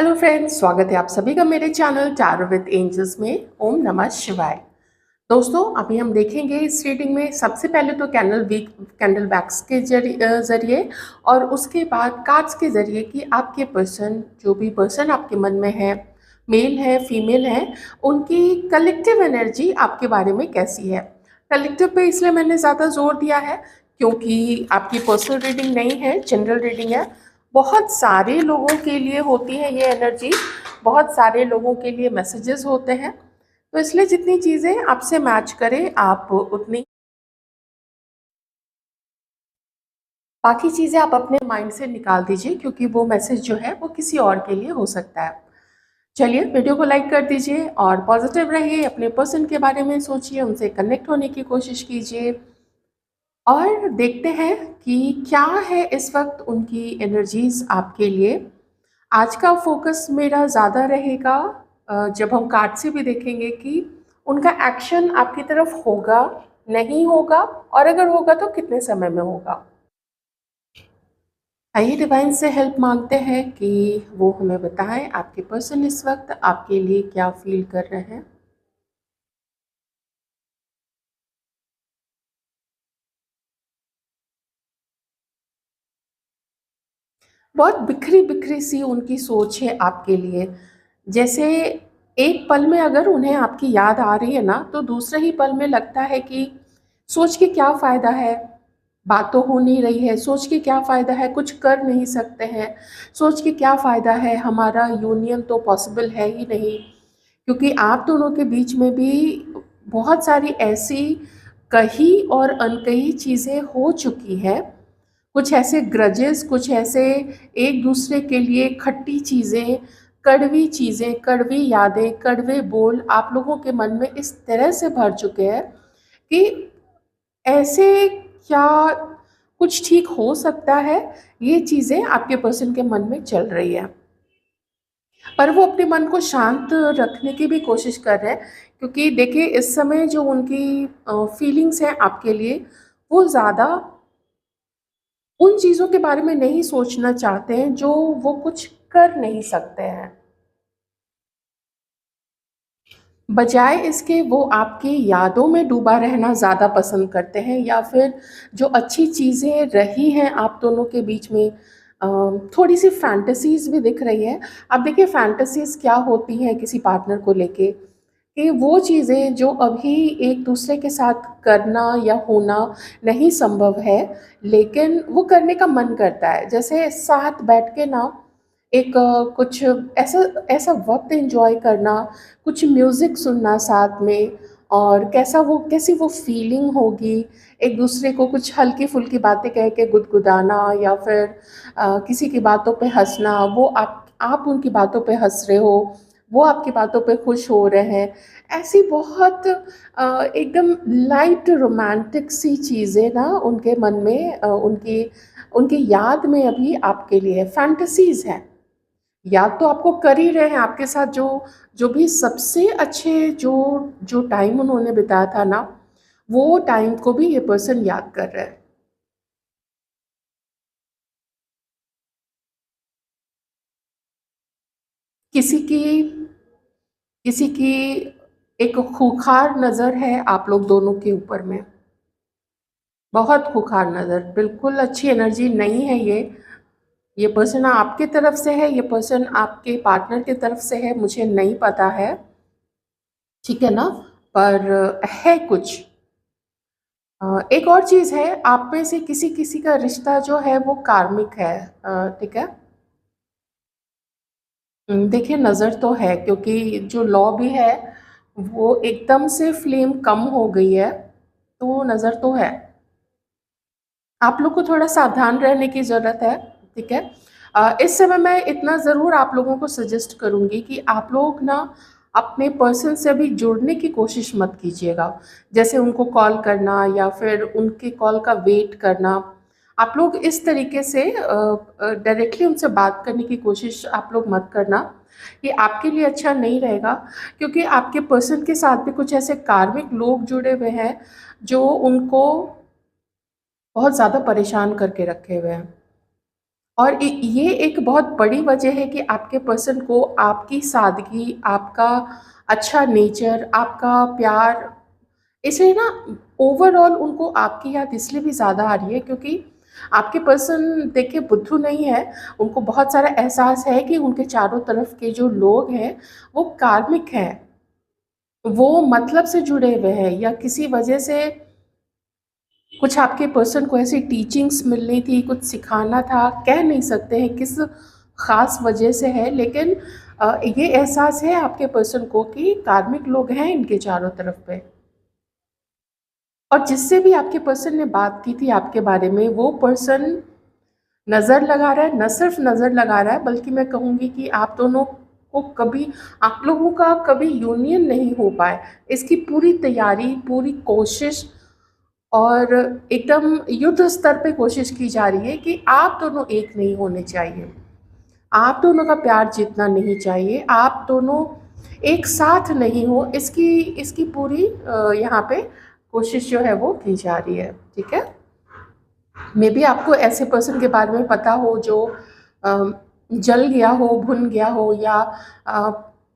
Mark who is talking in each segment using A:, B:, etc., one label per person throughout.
A: Hello friends, स्वागत है आप सभी का मेरे चैनल टैरो विद एंजल्स में। ओम नमः शिवाय। दोस्तों, अभी हम देखेंगे इस रीडिंग में सबसे पहले तो कैंडल वैक्स के जरिए और उसके बाद कार्ड्स के जरिए कि आपके पर्सन, जो भी पर्सन आपके मन में है, मेल है फीमेल है, उनकी कलेक्टिव एनर्जी आपके बारे में कैसी है। कलेक्टिव पे इसलिए मैंने ज़्यादा जोर दिया है क्योंकि आपकी पर्सनल रीडिंग नहीं है, जनरल रीडिंग है। बहुत सारे लोगों के लिए होती है ये एनर्जी, बहुत सारे लोगों के लिए मैसेजेस होते हैं, तो इसलिए जितनी चीज़ें आपसे मैच करें आप उतनी, बाकी चीज़ें आप अपने माइंड से निकाल दीजिए क्योंकि वो मैसेज जो है वो किसी और के लिए हो सकता है। चलिए, वीडियो को लाइक कर दीजिए और पॉजिटिव रहिए, अपने पर्सन के बारे में सोचिए, उनसे कनेक्ट होने की कोशिश कीजिए और देखते हैं कि क्या है इस वक्त उनकी एनर्जीज आपके लिए। आज का फोकस मेरा ज़्यादा रहेगा, जब हम कार्ड से भी देखेंगे कि उनका एक्शन आपकी तरफ होगा, नहीं होगा, और अगर होगा तो कितने समय में होगा। आइए डिवाइन से हेल्प मांगते हैं कि वो हमें बताएं आपके पर्सन इस वक्त आपके लिए क्या फील कर रहे हैं। बहुत बिखरी बिखरी सी उनकी सोच है आपके लिए। जैसे एक पल में अगर उन्हें आपकी याद आ रही है ना, तो दूसरे ही पल में लगता है कि सोच के क्या फ़ायदा है, बात तो हो नहीं रही है, सोच के क्या फ़ायदा है, कुछ कर नहीं सकते हैं, सोच के क्या फ़ायदा है, हमारा यूनियन तो पॉसिबल है ही नहीं। क्योंकि आप दोनों के बीच में भी बहुत सारी ऐसी कही और अनकही चीज़ें हो चुकी हैं, कुछ ऐसे ग्रजेस, कुछ ऐसे एक दूसरे के लिए खट्टी चीज़ें, कड़वी चीज़ें, कड़वी यादें, कड़वे बोल आप लोगों के मन में इस तरह से भर चुके हैं कि ऐसे क्या कुछ ठीक हो सकता है, ये चीज़ें आपके पर्सन के मन में चल रही है। पर वो अपने मन को शांत रखने की भी कोशिश कर रहे हैं क्योंकि देखिए इस समय जो उनकी फीलिंग्स हैं आपके लिए, वो ज़्यादा उन चीज़ों के बारे में नहीं सोचना चाहते हैं जो वो कुछ कर नहीं सकते हैं। बजाय इसके वो आपकी यादों में डूबा रहना ज़्यादा पसंद करते हैं, या फिर जो अच्छी चीज़ें रही हैं आप दोनों के बीच में, थोड़ी-सी फैंटेसीज़ भी दिख रही है। अब देखिए फैंटेसीज़ क्या होती हैं किसी पार्टनर को लेके, कि वो चीज़ें जो अभी एक दूसरे के साथ करना या होना नहीं संभव है, लेकिन वो करने का मन करता है। जैसे साथ बैठ के ना एक कुछ ऐसा ऐसा वक़्त एन्जॉय करना, कुछ म्यूज़िक सुनना साथ में, और कैसी वो फ़ीलिंग होगी, एक दूसरे को कुछ हल्की-फुल्की बातें कह के गुदगुदाना, या फिर किसी की बातों पे हँसना, वो आप उनकी बातों पे हँस रहे हो, वो आपकी बातों पे खुश हो रहे हैं। ऐसी बहुत एकदम लाइट रोमांटिक सी चीज़ें ना उनके मन में, उनकी उनकी याद में अभी आपके लिए फैंटेसीज़ हैं। याद तो आपको कर ही रहे हैं, आपके साथ जो जो भी सबसे अच्छे जो जो टाइम उन्होंने बिताया था ना, वो टाइम को भी ये पर्सन याद कर रहा है। किसी की किसी की एक खूंखार नज़र है आप लोग दोनों के ऊपर में, बहुत खूंखार नज़र, बिल्कुल अच्छी एनर्जी नहीं है ये। ये पर्सन आपकी तरफ से है, ये पर्सन आपके पार्टनर की तरफ से है, मुझे नहीं पता है, ठीक है ना? पर है कुछ। एक और चीज़ है, आप में से किसी-किसी का रिश्ता जो है वो कार्मिक है, ठीक है? देखिए नज़र तो है क्योंकि जो लॉ भी है, वो एकदम से फ्लेम कम हो गई है, तो नज़र तो है। आप लोग को थोड़ा सावधान रहने की ज़रूरत है, ठीक है? इस समय मैं इतना ज़रूर आप लोगों को सजेस्ट करूँगी कि आप लोग ना अपने पर्सन से अभी जुड़ने की कोशिश मत कीजिएगा। जैसे उनको कॉल करना या फिर उनके कॉल का वेट करना। आप लोग इस तरीके से डायरेक्टली उनसे बात करने की कोशिश आप लोग मत करना। ये आपके लिए अच्छा नहीं रहेगा क्योंकि आपके पर्सन के साथ भी कुछ ऐसे कार्मिक लोग जुड़े हुए हैं, जो उनको बहुत ज़्यादा परेशान करके रखे हुए हैं। और ये एक बहुत बड़ी वजह है कि आपके पर्सन को आपकी सादगी, आपका अच्छा नेचर, आपका प्यार, इसलिए ना ओवरऑल उनको आपकी याद इसलिए भी ज़्यादा आ रही है क्योंकि आपके पर्सन देखिए बुद्धू नहीं है, उनको बहुत सारा एहसास है कि उनके चारों तरफ के जो लोग हैं वो कार्मिक हैं, वो मतलब से जुड़े हुए हैं या किसी वजह से कुछ आपके पर्सन को ऐसी टीचिंग्स मिलनी थी, कुछ सिखाना था, कह नहीं सकते हैं किस ख़ास वजह से है, लेकिन ये एहसास है आपके पर्सन को कि कार्मिक लोग हैं इनके चारों तरफ पे। और जिससे भी आपके पर्सन ने बात की थी आपके बारे में, वो पर्सन नज़र लगा रहा है, न सिर्फ नज़र लगा रहा है बल्कि मैं कहूँगी कि आप दोनों को कभी, आप लोगों का कभी यूनियन नहीं हो पाए, इसकी पूरी तैयारी, पूरी कोशिश और एकदम युद्ध स्तर पे कोशिश की जा रही है कि आप दोनों एक नहीं होने चाहिए। आप दोनों का प्यार जीतना नहीं चाहिए, आप दोनों एक साथ नहीं हो, इसकी इसकी पूरी यहाँ पे कोशिश जो है वो की जा रही है, ठीक है? मे बी आपको ऐसे पर्सन के बारे में पता हो जो जल गया हो, भुन गया हो या अ,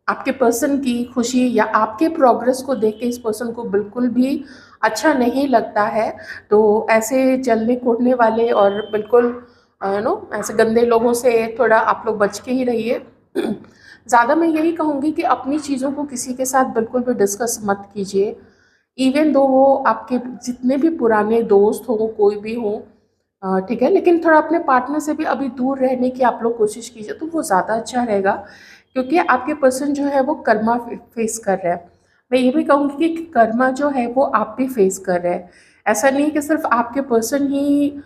A: आपके पर्सन की खुशी या आपके प्रोग्रेस को देख के इस पर्सन को बिल्कुल भी अच्छा नहीं लगता है। तो ऐसे जलने-कूदने वाले और बिल्कुल ऐसे गंदे लोगों से थोड़ा आप लोग बच के ही रहिए। ज़्यादा मैं यही कहूँगी कि अपनी चीज़ों को किसी के साथ बिल्कुल भी डिस्कस मत कीजिए। इवन दो वो आपके जितने भी पुराने दोस्त हों, कोई भी हों, ठीक है? लेकिन थोड़ा अपने पार्टनर से भी अभी दूर रहने की आप लोग कोशिश कीजिए तो वो ज़्यादा अच्छा रहेगा क्योंकि आपके पर्सन जो है वो कर्मा फेस कर रहा है। मैं ये भी कहूँगी कि कर्मा जो है वो आप भी फेस कर रहे हैं। ऐसा नहीं है कि सिर्फ़ आपके पर्सन ही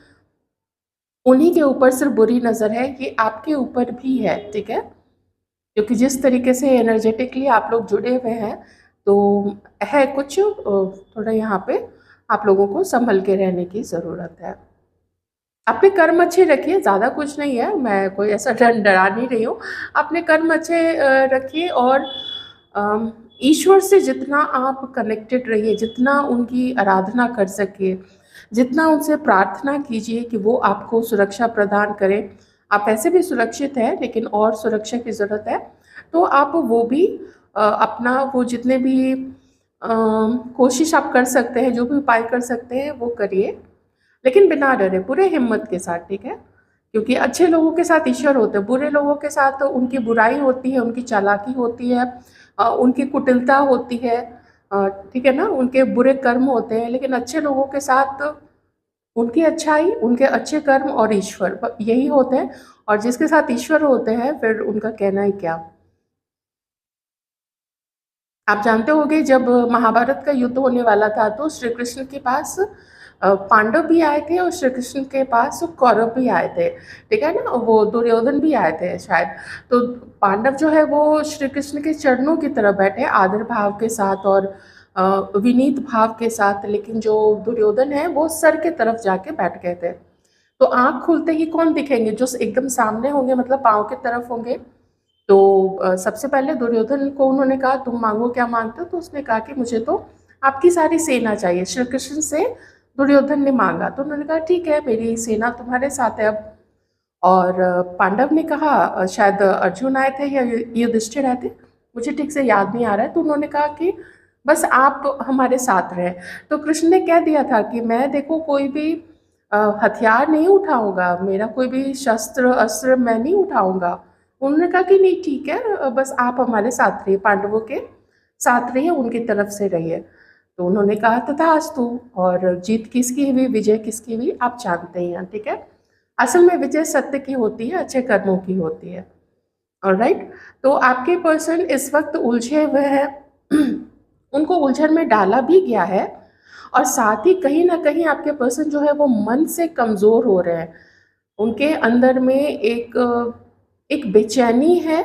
A: उन्हीं के ऊपर सिर्फ़ बुरी नज़र है, ये आपके ऊपर भी है, ठीक है? क्योंकि जिस तरीके से एनर्जेटिकली आप लोग जुड़े हुए हैं, तो है कुछ थोड़ा यहाँ पे आप लोगों को सँभल के रहने की ज़रूरत है। अपने कर्म अच्छे रखिए, ज़्यादा कुछ नहीं है, मैं कोई ऐसा डरा नहीं रही हूँ। अपने कर्म अच्छे रखिए और अम, ईश्वर से जितना आप कनेक्टेड रहिए, जितना उनकी आराधना कर सकिए, जितना उनसे प्रार्थना कीजिए कि वो आपको सुरक्षा प्रदान करें। आप ऐसे भी सुरक्षित हैं, लेकिन और सुरक्षा की ज़रूरत है, तो आप वो भी अपना वो जितने भी कोशिश आप कर सकते हैं, जो भी उपाय कर सकते हैं, वो करिए। लेकिन बिना डरे, पूरे हिम्मत के साथ, ठीक है? क्योंकि अच्छे लोगों के साथ ईश्वर होते हैं, बुरे लोगों के साथ तो उनकी बुराई होती है, उनकी चालाकी होती है, उनकी कुटिलता होती है, ठीक है ना? उनके बुरे कर्म होते हैं, लेकिन अच्छे लोगों के साथ उनकी अच्छाई, उनके अच्छे कर्म और ईश्वर यही होते हैं और जिसके साथ ईश्वर होते हैं, फिर उनका कहना ही क्या। आप जानते होंगे जब महाभारत का युद्ध होने वाला था तो श्री कृष्ण के पास पांडव भी आए थे और श्री कृष्ण के पास कौरव भी आए थे, ठीक है ना? वो दुर्योधन भी आए थे शायद। तो पांडव जो है वो श्री कृष्ण के चरणों की तरफ बैठे आदर भाव के साथ और विनीत भाव के साथ, लेकिन जो दुर्योधन है वो सर के तरफ जाके बैठ गए थे। तो आँख खुलते ही कौन दिखेंगे? जो एकदम सामने होंगे, मतलब पाँव की तरफ होंगे। तो सबसे पहले दुर्योधन को उन्होंने कहा तुम मांगो, क्या मांगते हो? तो उसने कहा कि मुझे तो आपकी सारी सेना चाहिए। श्री कृष्ण से दुर्योधन ने मांगा तो उन्होंने कहा ठीक है, मेरी सेना तुम्हारे साथ है अब। और पांडव ने कहा शायद अर्जुन आए थे या युधिष्ठिर आए थे, मुझे ठीक से याद नहीं आ रहा है, तो उन्होंने कहा कि बस आप हमारे साथ रहें। तो कृष्ण ने कह दिया था कि मैं देखो कोई भी हथियार नहीं उठाऊंगा, मेरा कोई भी शस्त्र अस्त्र मैं नहीं उठाऊंगा। उन्होंने कहा कि नहीं ठीक है, बस आप हमारे साथ रहिए, पांडवों के साथ रहिए, उनकी तरफ से रहिए। तो उन्होंने कहा तथास्तु, और जीत किसकी हुई, विजय किसकी हुई, आप जानते ही हैं, ठीक है? असल में विजय सत्य की होती है, अच्छे कर्मों की होती है। ऑलराइट? तो आपके पर्सन इस वक्त उलझे हुए हैं, उनको उलझन में डाला भी गया है और साथ ही कहीं न कहीं आपके पर्सन जो है वो मन से कमज़ोर हो रहे हैं। उनके अंदर में एक बेचैनी है,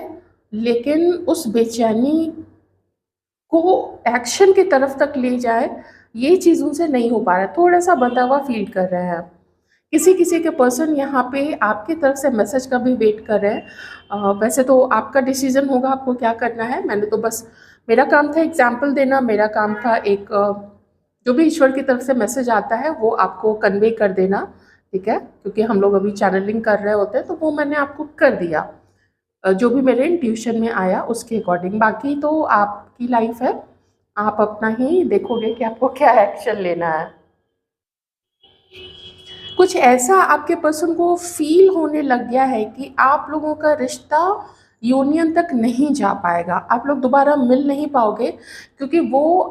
A: लेकिन उस बेचैनी को एक्शन की तरफ तक ले जाए, ये चीज़ उनसे नहीं हो पा रहा है, थोड़ा-सा बंधा हुआ फ़ील कर रहे हैं। किसी-किसी के पर्सन यहाँ पे आपकी तरफ से मैसेज का भी वेट कर रहे हैं। वैसे तो आपका डिसीज़न होगा आपको क्या करना है, मैंने तो बस, मेरा काम था एग्ज़ाम्पल देना, मेरा काम था एक जो भी ईश्वर की तरफ से मैसेज आता है वो आपको कन्वे कर देना, ठीक है, क्योंकि हम लोग अभी चैनलिंग कर रहे होते हैं तो वो मैंने आपको कर दिया, जो भी मेरे इंट्यूशन में आया उसके अकॉर्डिंग। बाकी तो आपकी लाइफ है, आप अपना ही देखोगे कि आपको क्या एक्शन लेना है। कुछ ऐसा आपके पर्सन को फील होने लग गया है कि आप लोगों का रिश्ता यूनियन तक नहीं जा पाएगा, आप लोग दोबारा मिल नहीं पाओगे, क्योंकि वो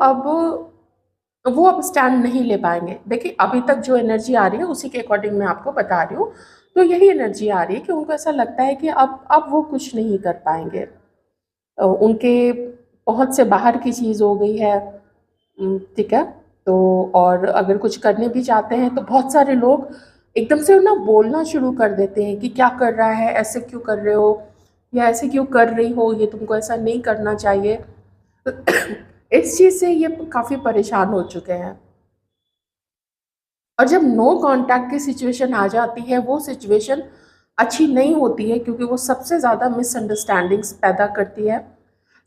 A: अब स्टैंड नहीं ले पाएंगे। देखिए अभी तक जो एनर्जी आ रही है उसी के अकॉर्डिंग मैं आपको बता रही हूँ, तो यही एनर्जी आ रही है कि उनको ऐसा लगता है कि अब वो कुछ नहीं कर पाएंगे, उनके बहुत से बाहर की चीज़ हो गई है। ठीक है, तो और अगर कुछ करने भी चाहते हैं तो बहुत सारे लोग एकदम से ना बोलना शुरू कर देते हैं कि क्या कर रहा है, ऐसे क्यों कर रहे हो, या ऐसे क्यों कर रही हो, ये तुमको ऐसा नहीं करना चाहिए। इस चीज़ से ये काफ़ी परेशान हो चुके हैं। और जब नो कांटेक्ट की सिचुएशन आ जाती है, वो सिचुएशन अच्छी नहीं होती है, क्योंकि वो सबसे ज़्यादा मिसअंडरस्टैंडिंग्स पैदा करती है,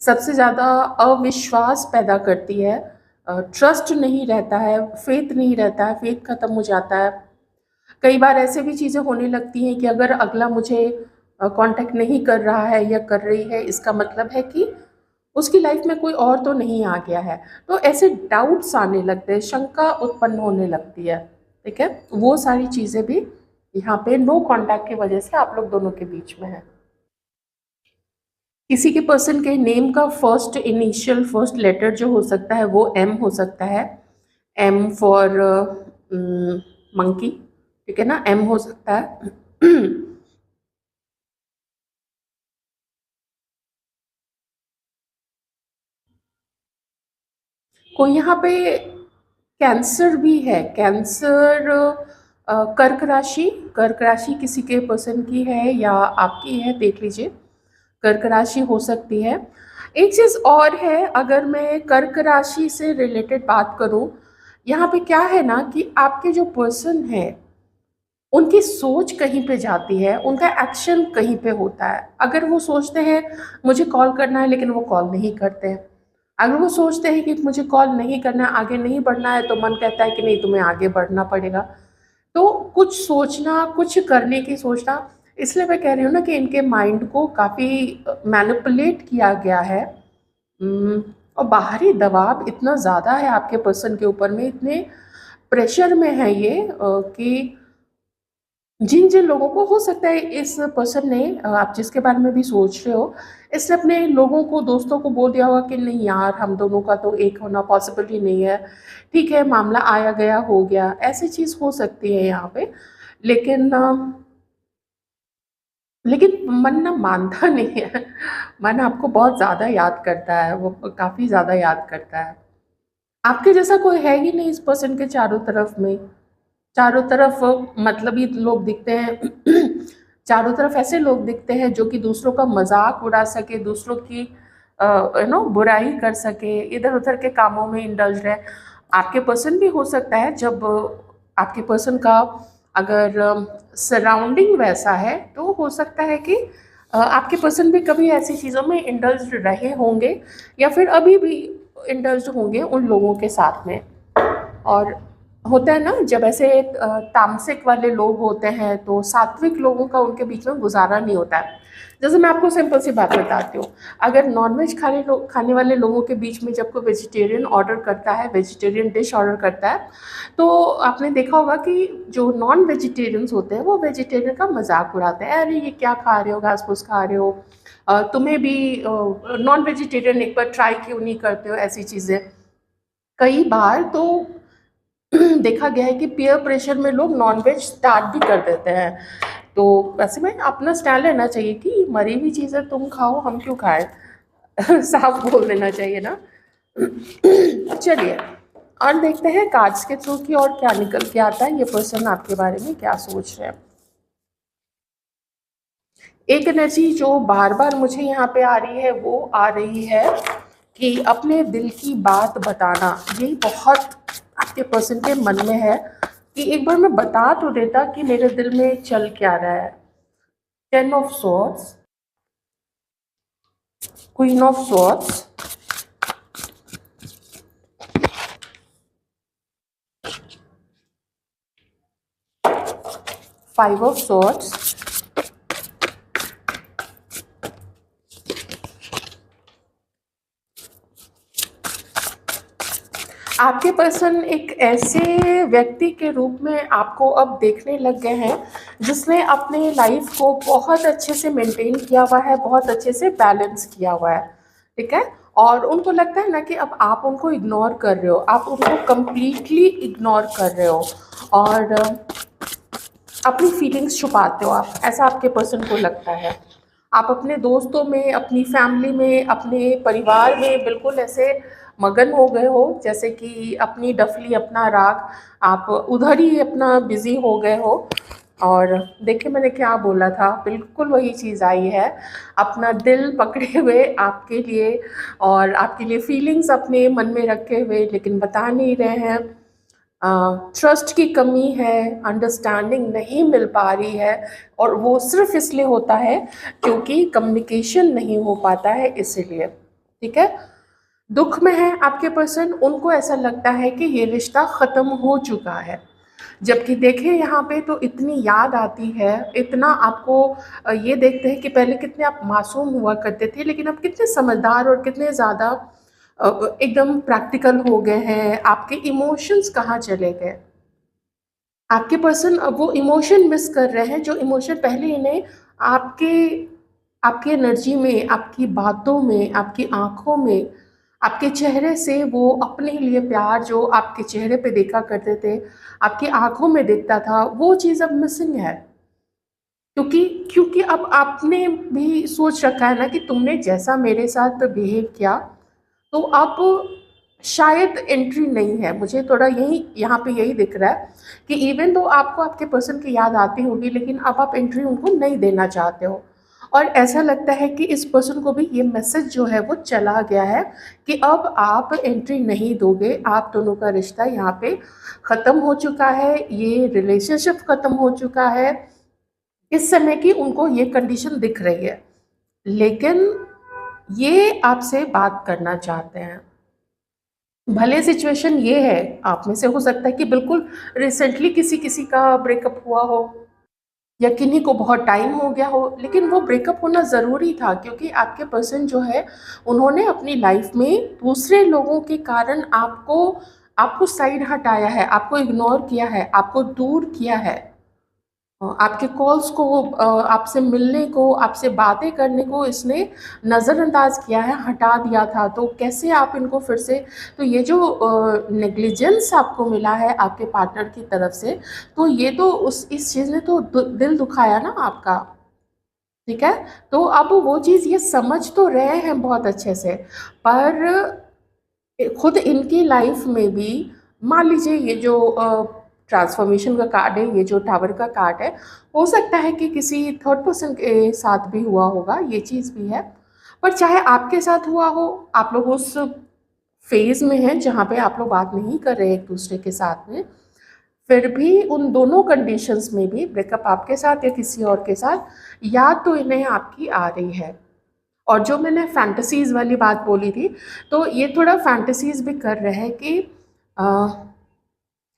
A: सबसे ज़्यादा अविश्वास पैदा करती है, ट्रस्ट नहीं रहता है, फेथ नहीं रहता है, फेथ खत्म हो जाता है। कई बार ऐसे भी चीज़ें होने लगती हैं कि अगर अगला मुझे कांटेक्ट नहीं कर रहा है या कर रही है, इसका मतलब है कि उसकी लाइफ में कोई और तो नहीं आ गया है। तो ऐसे डाउट्स आने लगते हैं, शंका उत्पन्न होने लगती है। ठीक है, वो सारी चीज़ें भी यहाँ पे नो कांटेक्ट की वजह से आप लोग दोनों के बीच में है। किसी के पर्सन के नेम का फर्स्ट इनिशियल फर्स्ट लेटर जो हो सकता है वो एम हो सकता है। एम फॉर मंकी, ठीक है ना, एम हो सकता है। कोई यहाँ पे कैंसर भी है, कैंसर, कर्क राशि, कर्क राशि किसी के पर्सन की है या आपकी है, देख लीजिए, कर्क राशि हो सकती है। एक चीज़ और है, अगर मैं कर्क राशि से रिलेटेड बात करूं, यहाँ पे क्या है ना कि आपके जो पर्सन है उनकी सोच कहीं पे जाती है, उनका एक्शन कहीं पे होता है। अगर वो सोचते हैं मुझे कॉल करना है लेकिन वो कॉल नहीं करते हैं, अगर वो सोचते हैं कि मुझे कॉल नहीं करना है, आगे नहीं बढ़ना है, तो मन कहता है कि नहीं तुम्हें आगे बढ़ना पड़ेगा। तो कुछ सोचना, कुछ करने की सोचना, इसलिए मैं कह रही हूँ ना कि इनके माइंड को काफ़ी मैनिपुलेट किया गया है। उम, और बाहरी दबाव इतना ज़्यादा है आपके पर्सन के ऊपर में, इतने प्रेशर में है ये, कि जिन जिन लोगों को हो सकता है इस पर्सन ने, आप जिसके बारे में भी सोच रहे हो, इसने अपने लोगों को, दोस्तों को बोल दिया होगा कि नहीं यार, हम दोनों का तो एक होना पॉसिबल ही नहीं है, ठीक है मामला आया गया हो गया, ऐसी चीज़ हो सकती है यहाँ पे। लेकिन लेकिन मन ना मानता नहीं है। मन आपको बहुत ज़्यादा याद करता है, वो काफ़ी ज़्यादा याद करता है। आपके जैसा कोई है ही नहीं इस पर्सन के चारों तरफ में। चारों तरफ मतलबी लोग दिखते हैं। चारों तरफ ऐसे लोग दिखते हैं जो कि दूसरों का मजाक उड़ा सके, दूसरों की बुराई कर सके, इधर उधर के कामों में इंडल्ज रहे। आपके पर्सन भी हो सकता है, जब आपके पर्सन का अगर सराउंडिंग वैसा है तो हो सकता है कि आपके पर्सन भी कभी ऐसी चीज़ों में इंडल्ज रहे होंगे, या फिर अभी भी इंडल्ज होंगे उन लोगों के साथ में। और होता है ना, जब ऐसे तामसिक वाले लोग होते हैं तो सात्विक लोगों का उनके बीच में गुजारा नहीं होता है। जैसे मैं आपको सिंपल सी बात बताती हूँ, अगर नॉनवेज खाने वाले लोगों के बीच में जब कोई वेजिटेरियन ऑर्डर करता है, वेजिटेरियन डिश ऑर्डर करता है, तो आपने देखा होगा कि जो नॉन वेजिटेरियंस होते हैं वो वेजिटेरियन का मजाक उड़ाते हैं, अरे ये क्या खा रहे हो, घास फूस खा रहे हो, तुम्हें भी नॉन वेजिटेरियन एक बार ट्राई क्यों नहीं करते हो, ऐसी चीज़ें। कई बार तो देखा गया है कि पीयर प्रेशर में लोग नॉनवेज स्टार्ट भी कर देते हैं। तो वैसे में अपना स्टैंड लेना चाहिए कि मरी हुई चीज़ें तुम खाओ, हम क्यों खाएं। साफ बोल देना चाहिए ना। चलिए, और देखते हैं कार्ड्स के थ्रू की और क्या निकल के आता है, ये पर्सन आपके बारे में क्या सोच रहे हैं। एक एनर्जी जो बार बार मुझे यहाँ पे आ रही है वो आ रही है कि अपने दिल की बात बताना। यही बहुत आपके पर्सन के मन में है कि एक बार मैं बता तो देता कि मेरे दिल में चल क्या रहा है। 10 of swords, queen of swords, five of swords, आपके पर्सन एक ऐसे व्यक्ति के रूप में आपको अब देखने लग गए हैं जिसने अपने लाइफ को बहुत अच्छे से मेंटेन किया हुआ है, बहुत अच्छे से बैलेंस किया हुआ है, ठीक है। और उनको लगता है ना कि अब आप उनको इग्नोर कर रहे हो, आप उनको कंप्लीटली इग्नोर कर रहे हो और अपनी फीलिंग्स छुपाते हो आप, ऐसा आपके पर्सन को लगता है। आप अपने दोस्तों में, अपनी फैमिली में, अपने परिवार में बिल्कुल ऐसे मगन हो गए हो जैसे कि अपनी डफली, अपना राग, आप उधर ही अपना बिजी हो गए हो। और देखिए मैंने क्या बोला था, बिल्कुल वही चीज़ आई है, अपना दिल पकड़े हुए आपके लिए और आपके लिए फीलिंग्स अपने मन में रखे हुए, लेकिन बता नहीं रहे हैं। ट्रस्ट की कमी है, अंडरस्टैंडिंग नहीं मिल पा रही है, और वो सिर्फ इसलिए होता है क्योंकि कम्युनिकेशन नहीं हो पाता है, इसीलिए, ठीक है। दुख में है आपके पर्सन, उनको ऐसा लगता है कि ये रिश्ता ख़त्म हो चुका है, जबकि देखें यहाँ पे तो इतनी याद आती है, इतना आपको ये देखते हैं कि पहले कितने आप मासूम हुआ करते थे, लेकिन अब कितने समझदार और कितने ज़्यादा एकदम प्रैक्टिकल हो गए हैं। आपके इमोशंस कहाँ चले गए? आपके पर्सन अब वो इमोशन मिस कर रहे हैं जो इमोशन पहले इन्हें आपके आपकी एनर्जी में, आपकी बातों में, आपकी आँखों में, आपके चेहरे से वो अपने लिए प्यार जो आपके चेहरे पे देखा करते थे, आपकी आँखों में दिखता था, वो चीज़ अब मिसिंग है। क्योंकि क्योंकि अब आपने भी सोच रखा है ना कि तुमने जैसा मेरे साथ बिहेव किया, तो अब शायद एंट्री नहीं है। मुझे थोड़ा यही यहाँ पे यही दिख रहा है कि इवन दो आपको आपके पर्सन की याद आती होगी, लेकिन अब आप एंट्री उनको नहीं देना चाहते हो। और ऐसा लगता है कि इस पर्सन को भी ये मैसेज जो है वो चला गया है कि अब आप एंट्री नहीं दोगे, आप दोनों का रिश्ता यहाँ पे ख़त्म हो चुका है, ये रिलेशनशिप ख़त्म हो चुका है। इस समय की उनको ये कंडीशन दिख रही है, लेकिन ये आपसे बात करना चाहते हैं। भले सिचुएशन ये है, आप में से हो सकता है कि बिल्कुल रिसेंटली किसी किसी का ब्रेकअप हुआ हो या किन्हीं को बहुत टाइम हो गया हो, लेकिन वो ब्रेकअप होना ज़रूरी था क्योंकि आपके पर्सन जो है उन्होंने अपनी लाइफ में दूसरे लोगों के कारण आपको आपको साइड हटाया है, आपको इग्नोर किया है, आपको दूर किया है। आपके कॉल्स को, आपसे मिलने को, आपसे बातें करने को इसने नज़रअंदाज किया है, हटा दिया था। तो कैसे आप इनको फिर से, तो ये जो नेग्लिजेंस आपको मिला है आपके पार्टनर की तरफ से, तो ये तो उस इस चीज़ ने तो दिल दुखाया ना आपका, ठीक है। तो अब वो चीज़ ये समझ तो रहे हैं बहुत अच्छे से, पर खुद इनकी लाइफ में भी मान लीजिए ये जो ट्रांसफॉर्मेशन का कार्ड है, ये जो टावर का कार्ड है, हो सकता है कि किसी थर्ड पर्सन के साथ भी हुआ होगा, ये चीज़ भी है। पर चाहे आपके साथ हुआ हो, आप लोग उस फेज़ में हैं जहाँ पे आप लोग बात नहीं कर रहे एक दूसरे के साथ में, फिर भी उन दोनों कंडीशंस में भी ब्रेकअप आपके साथ या किसी और के साथ याद तो इन्हें आपकी आ रही है। और जो मैंने फैंटेसीज़ वाली बात बोली थी, तो ये थोड़ा फैंटेसीज़ भी कर रहे हैं कि अ,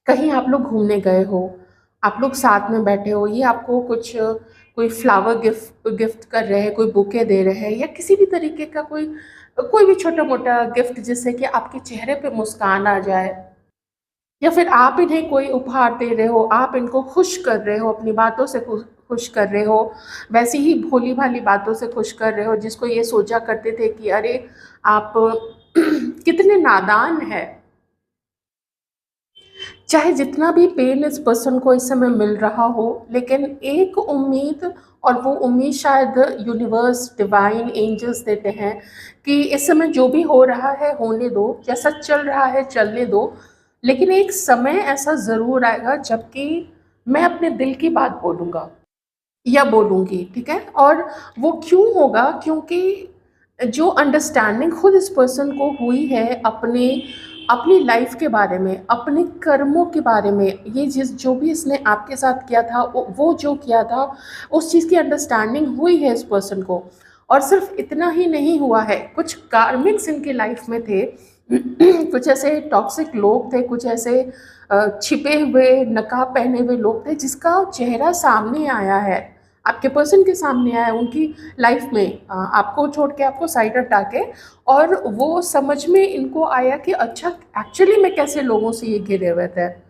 A: कहीं आप लोग घूमने गए हो, आप लोग साथ में बैठे हो, ये आपको कुछ कोई फ्लावर गिफ्ट गिफ्ट कर रहे हैं, कोई बुके दे रहे हैं या किसी भी तरीके का कोई कोई भी छोटा-मोटा गिफ्ट जिससे कि आपके चेहरे पे मुस्कान आ जाए। या फिर आप इन्हें कोई उपहार दे रहे हो, आप इनको खुश कर रहे हो, अपनी बातों से खुश कर रहे हो, वैसी ही भोली-भाली बातों से खुश कर रहे हो जिसको ये सोचा करते थे कि अरे आप कितने नादान हैं। चाहे जितना भी पेन इस पर्सन को इस समय मिल रहा हो, लेकिन एक उम्मीद, और वो उम्मीद शायद यूनिवर्स, डिवाइन एंजल्स देते हैं कि इस समय जो भी हो रहा है होने दो, जैसा चल रहा है चलने दो, लेकिन एक समय ऐसा ज़रूर आएगा जबकि मैं अपने दिल की बात बोलूँगा या बोलूँगी, ठीक है? और वो क्यों होगा? क्योंकि जो अंडरस्टैंडिंग खुद इस पर्सन को हुई है अपने अपनी लाइफ के बारे में, अपने कर्मों के बारे में, ये जिस जो भी इसने आपके साथ किया था, वो जो किया था, उस चीज़ की अंडरस्टैंडिंग हुई है इस पर्सन को। और सिर्फ इतना ही नहीं हुआ है, कुछ कार्मिक्स इनकी लाइफ में थे कुछ ऐसे टॉक्सिक लोग थे, कुछ ऐसे छिपे हुए नकाब पहने हुए लोग थे जिसका चेहरा सामने आया है, आपके पर्सन के सामने आया है उनकी लाइफ में, आपको छोड़ के, आपको साइड हटा के, और वो समझ में इनको आया कि अच्छा एक्चुअली में कैसे लोगों से ये घिरे हुए थे।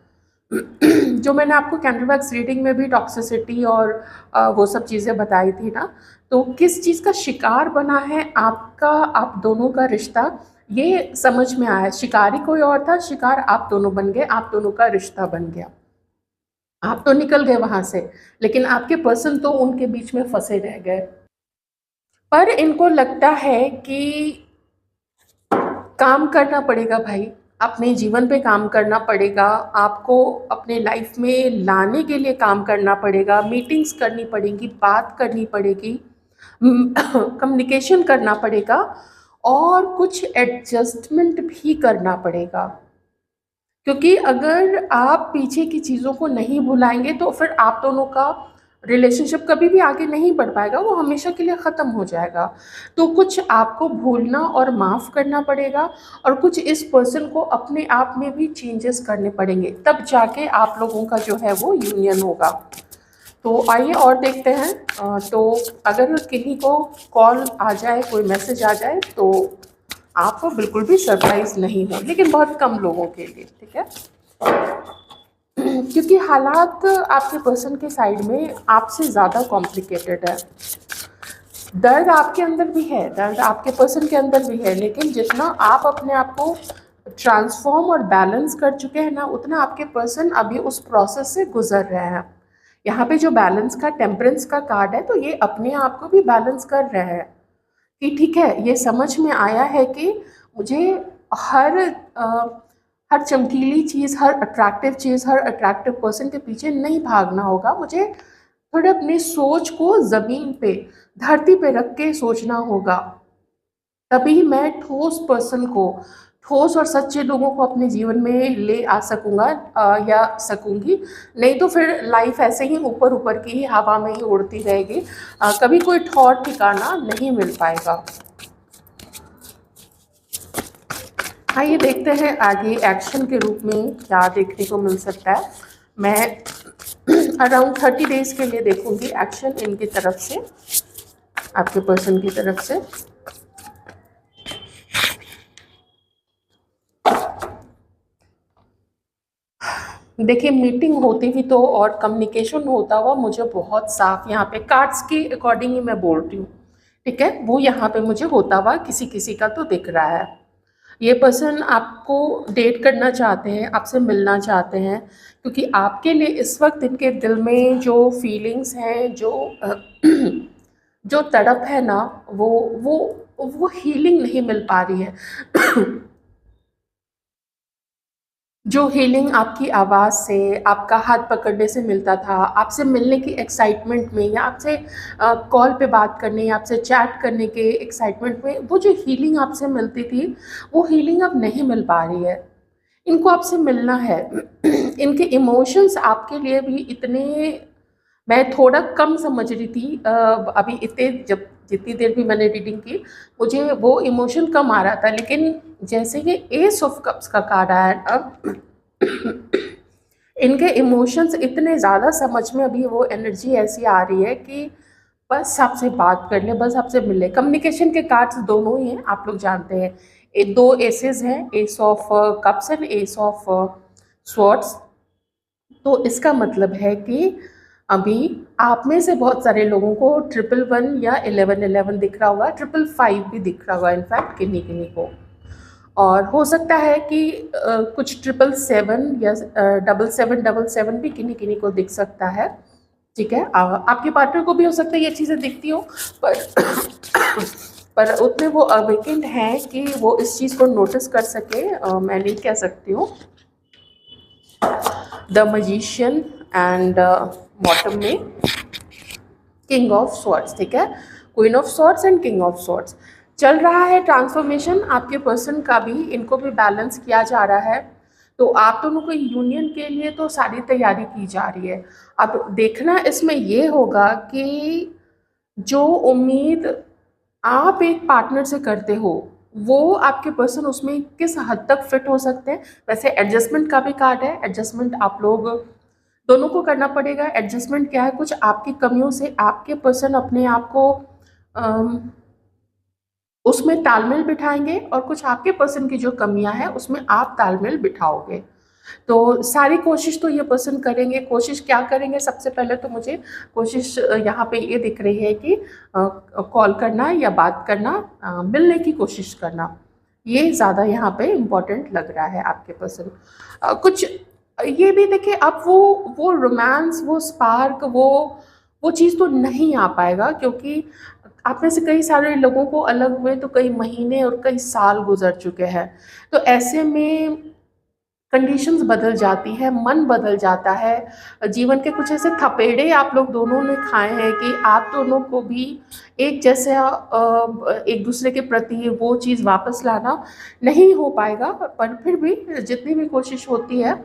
A: जो मैंने आपको कैंडल वैक्स रीडिंग में भी टॉक्सिसिटी और वो सब चीज़ें बताई थी ना, तो किस चीज़ का शिकार बना है आपका, आप दोनों का रिश्ता, ये समझ में आया। शिकारी कोई और था, शिकार आप दोनों बन गए, आप दोनों का रिश्ता बन गया। आप तो निकल गए वहाँ से, लेकिन आपके पर्सन तो उनके बीच में फंसे रह गए। पर इनको लगता है कि काम करना पड़ेगा भाई, अपने जीवन पे काम करना पड़ेगा, आपको अपने लाइफ में लाने के लिए काम करना पड़ेगा, मीटिंग्स करनी पड़ेंगी, बात करनी पड़ेगी, कम्युनिकेशन करना पड़ेगा, और कुछ एडजस्टमेंट भी करना पड़ेगा। क्योंकि अगर आप पीछे की चीज़ों को नहीं भुलाएंगे तो फिर आप दोनों का रिलेशनशिप कभी भी आगे नहीं बढ़ पाएगा, वो हमेशा के लिए ख़त्म हो जाएगा। तो कुछ आपको भूलना और माफ़ करना पड़ेगा, और कुछ इस पर्सन को अपने आप में भी चेंजेस करने पड़ेंगे, तब जाके आप लोगों का जो है वो यूनियन होगा। तो आइए और देखते हैं। तो अगर किन्हीं को कॉल आ जाए, कोई मैसेज आ जाए, तो आप बिल्कुल भी सरप्राइज नहीं हो, लेकिन बहुत कम लोगों के लिए, ठीक है। क्योंकि हालात आपके पर्सन के साइड में आपसे ज़्यादा कॉम्प्लिकेटेड है। दर्द आपके अंदर भी है, दर्द आपके पर्सन के अंदर भी है, लेकिन जितना आप अपने आप को ट्रांसफॉर्म और बैलेंस कर चुके हैं ना, उतना आपके पर्सन अभी उस प्रोसेस से गुजर रहे हैं। यहाँ पे जो बैलेंस का, टेम्परेंस का कार्ड है, तो ये अपने आप को भी बैलेंस कर रहे हैं कि ठीक है, ये समझ में आया है कि मुझे हर हर चमकीली चीज़, हर अट्रैक्टिव चीज़, हर अट्रैक्टिव पर्सन के पीछे नहीं भागना होगा, मुझे थोड़ा अपनी सोच को ज़मीन पे, धरती पे रख के सोचना होगा। तभी मैं ठोस पर्सन को, ठोस और सच्चे लोगों को अपने जीवन में ले आ सकूँगा, या सकूँगी। नहीं तो फिर लाइफ ऐसे ही ऊपर ऊपर की ही हवा में ही उड़ती रहेगी, कभी कोई ठौर ठिकाना नहीं मिल पाएगा। आइए देखते हैं आगे एक्शन के रूप में क्या देखने को मिल सकता है। मैं अराउंड 30 डेज के लिए देखूंगी एक्शन इनकी तरफ से, आपके पर्सन की तरफ से। देखिए, मीटिंग होती हुई तो और कम्युनिकेशन होता हुआ मुझे बहुत साफ, यहाँ पे कार्ड्स के अकॉर्डिंग ही मैं बोल रही हूँ, ठीक है, वो यहाँ पे मुझे होता हुआ किसी किसी का तो दिख रहा है। ये पर्सन आपको डेट करना चाहते हैं, आपसे मिलना चाहते हैं, क्योंकि आपके लिए इस वक्त इनके दिल में जो फीलिंग्स हैं, जो तड़प है ना, वो हीलिंग नहीं मिल पा रही है। जो हीलिंग आपकी आवाज़ से, आपका हाथ पकड़ने से मिलता था, आपसे मिलने की एक्साइटमेंट में, या आपसे कॉल पे बात करने, या आपसे चैट करने के एक्साइटमेंट में, वो जो हीलिंग आपसे मिलती थी, वो हीलिंग अब नहीं मिल पा रही है। इनको आपसे मिलना है। इनके इमोशंस आपके लिए भी इतने, मैं थोड़ा कम समझ रही थी अभी, इतने जब जितनी देर भी मैंने रीडिंग की, मुझे वो इमोशन कम आ रहा था, लेकिन जैसे ये एस ऑफ कप्स का कार्ड आया अब, इनके इमोशंस इतने ज़्यादा समझ में, अभी वो एनर्जी ऐसी आ रही है कि बस आपसे बात कर ले, बस आपसे मिले। कम्युनिकेशन के कार्ड्स दोनों ही हैं, आप लोग जानते हैं। दो एसेस हैं, S of cups and S of swords. तो इसका मतलब है कि अभी आप में से बहुत सारे लोगों को 111 या 1111 दिख रहा होगा, 555 भी दिख रहा होगा, इनफैक्ट किन्हीं किन्हीं को। और हो सकता है कि कुछ 777 या 7777 भी किन्हीं किन्हीं को दिख सकता है, ठीक है। आपके पार्टनर को भी हो सकता है ये चीज़ें दिखती हो, पर पर उतने वो अवेकेंड हैं कि वो इस चीज़ को नोटिस कर सके, मैं नहीं कह सकती हूँ। द मजिशियन एंड बॉटम में किंग ऑफ स्वॉर्ड्स, ठीक है, queen of swords and king of swords. चल रहा है ट्रांसफॉर्मेशन आपके पर्सन का भी, इनको भी बैलेंस किया जा रहा है। तो आप दोनों को यूनियन के लिए तो सारी तैयारी की जा रही है। अब देखना इसमें ये होगा कि जो उम्मीद आप एक पार्टनर से करते हो, वो आपके पर्सन उसमें किस हद तक फिट हो सकते हैं। वैसे एडजस्टमेंट का भी कार्ड है, एडजस्टमेंट आप लोग दोनों को करना पड़ेगा। एडजस्टमेंट क्या है, कुछ आपकी कमियों से आपके पर्सन अपने आप को अम, उसमें तालमेल बिठाएंगे और कुछ आपके पर्सन की जो कमियां हैं उसमें आप तालमेल बिठाओगे। तो सारी कोशिश तो ये पर्सन करेंगे। कोशिश क्या करेंगे, सबसे पहले तो मुझे कोशिश यहाँ पे ये दिख रही है कि कॉल करना या बात करना, मिलने की कोशिश करना, ये ज़्यादा यहाँ पे इम्पोर्टेंट लग रहा है आपके पर्सन। कुछ ये भी देखिए, अब वो रोमांस, वो स्पार्क, वो चीज़ तो नहीं आ पाएगा, क्योंकि आप में से कई सारे लोगों को अलग हुए तो कई महीने और कई साल गुजर चुके हैं। तो ऐसे में कंडीशंस बदल जाती है, मन बदल जाता है। जीवन के कुछ ऐसे थपेड़े आप लोग दोनों ने खाए हैं कि आप दोनों को भी एक जैसे एक दूसरे के प्रति वो चीज़ वापस लाना नहीं हो पाएगा। पर फिर भी जितनी भी कोशिश होती है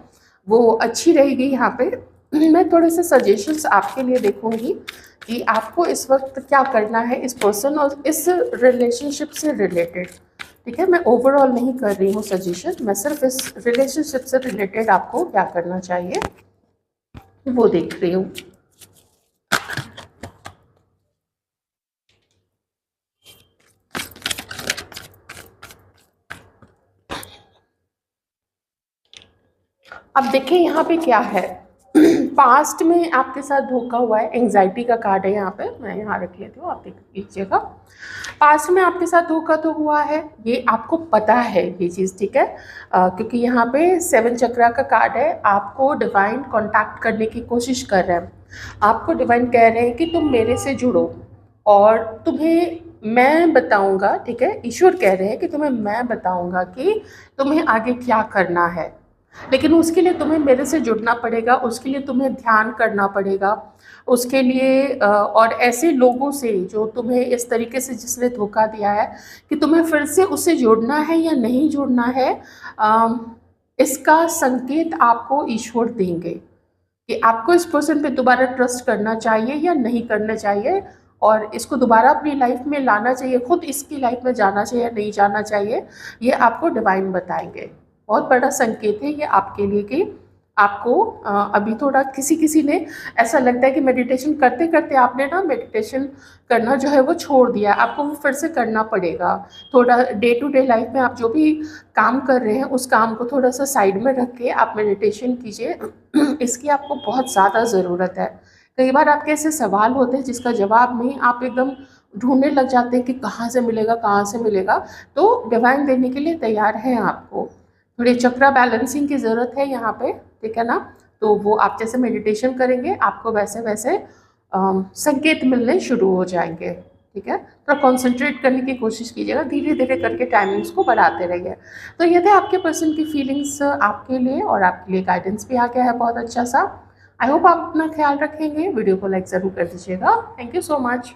A: वो अच्छी रहेगी। यहाँ पे मैं थोड़े से सजेशंस आपके लिए देखूंगी कि आपको इस वक्त क्या करना है इस पर्सन और इस रिलेशनशिप से रिलेटेड। ठीक है, मैं ओवरऑल नहीं कर रही हूँ सजेशन, मैं सिर्फ इस रिलेशनशिप से रिलेटेड आपको क्या करना चाहिए वो देख रही हूँ। अब देखिए यहाँ पे क्या है, पास्ट में आपके साथ धोखा हुआ है, एंग्जाइटी का कार्ड है यहाँ पे, मैं यहाँ रख लेती हूँ, आप देख लीजिएगा। पास्ट में आपके साथ धोखा तो हुआ है, ये आपको पता है ये चीज़, ठीक है। क्योंकि यहाँ पे 7 चक्रा का कार्ड है, आपको डिवाइन कांटेक्ट करने की कोशिश कर रहे हैं। आपको डिवाइन कह रहे हैं कि तुम मेरे से जुड़ो और तुम्हें मैं बताऊंगा, ठीक है। ईश्वर कह रहे हैं कि तुम्हें मैं बताऊंगा कि तुम्हें आगे क्या करना है, लेकिन उसके लिए तुम्हें मेरे से जुड़ना पड़ेगा, उसके लिए तुम्हें ध्यान करना पड़ेगा, उसके लिए और ऐसे लोगों से जो तुम्हें इस तरीके से जिसने धोखा दिया है कि तुम्हें फिर से उससे जुड़ना है या नहीं जुड़ना है, इसका संकेत आपको ईश्वर देंगे कि आपको इस पर्सन पे दोबारा ट्रस्ट करना चाहिए या नहीं करना चाहिए, और इसको दोबारा अपनी लाइफ में लाना चाहिए, खुद इसकी लाइफ में जाना चाहिए या नहीं जाना चाहिए, ये आपको डिवाइन बताएंगे। बहुत बड़ा संकेत है ये आपके लिए कि आपको अभी थोड़ा किसी किसी ने ऐसा लगता है कि मेडिटेशन करते करते आपने ना मेडिटेशन करना जो है वो छोड़ दिया, आपको वो फिर से करना पड़ेगा। थोड़ा डे टू डे लाइफ में आप जो भी काम कर रहे हैं उस काम को थोड़ा सा साइड में रख के आप मेडिटेशन कीजिए, इसकी आपको बहुत ज़्यादा ज़रूरत है। कई बार आपके ऐसे सवाल होते हैं जिसका जवाब नहीं, आप एकदम ढूंढने लग जाते हैं कि कहाँ से मिलेगा कहाँ से मिलेगा, तो डिवाइन देने के लिए तैयार है आपको। थोड़ी चक्रा बैलेंसिंग की ज़रूरत है यहाँ पे, ठीक है ना। तो वो आप जैसे मेडिटेशन करेंगे आपको वैसे वैसे संकेत मिलने शुरू हो जाएंगे, ठीक है। थोड़ा कॉन्सेंट्रेट करने की कोशिश कीजिएगा, धीरे धीरे करके टाइमिंग्स को बढ़ाते रहिए। तो ये थे आपके पर्सन की फीलिंग्स आपके लिए, और आपके लिए गाइडेंस भी आ गया है बहुत अच्छा सा। आई होप आप अपना ख्याल रखेंगे। वीडियो को लाइक ज़रूर कर दीजिएगा। Thank you so much.